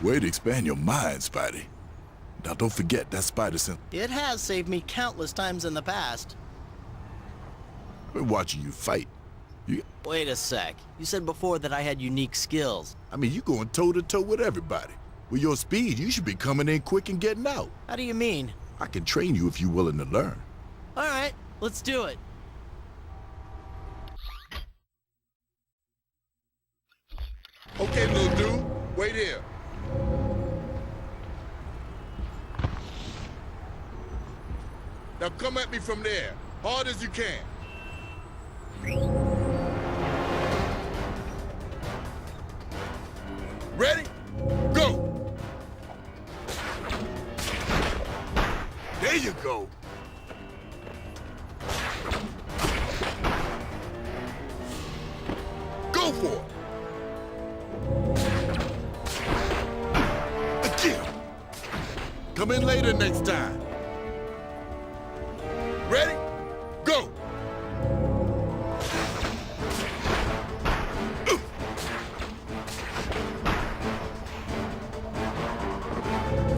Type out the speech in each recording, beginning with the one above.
Way to expand your mind, Spidey. Now don't forget that spider sense. It has saved me countless times in the past. I've been watching you fight. Wait a sec. You said before that I had unique skills. I mean, you going toe-to-toe with everybody. With your speed, you should be coming in quick and getting out. How do you mean? I can train you if you're willing to learn. All right, let's do it. Okay, little dude, wait here. Now come at me from there, hard as you can. Ready? Go! There you go. Go for it. Again. Come in later next time. Ready? Go!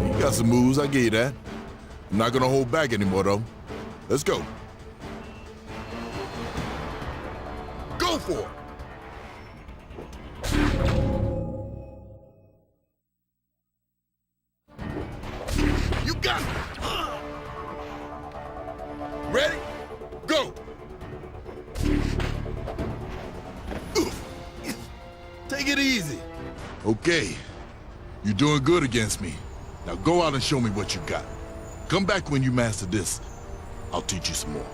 You got some moves, I give you that. I'm not gonna hold back anymore, though. Let's go. Go for it! You got it! Ready? Go! Take it easy. Okay. You're doing good against me. Now go out and show me what you got. Come back when you master this. I'll teach you some more.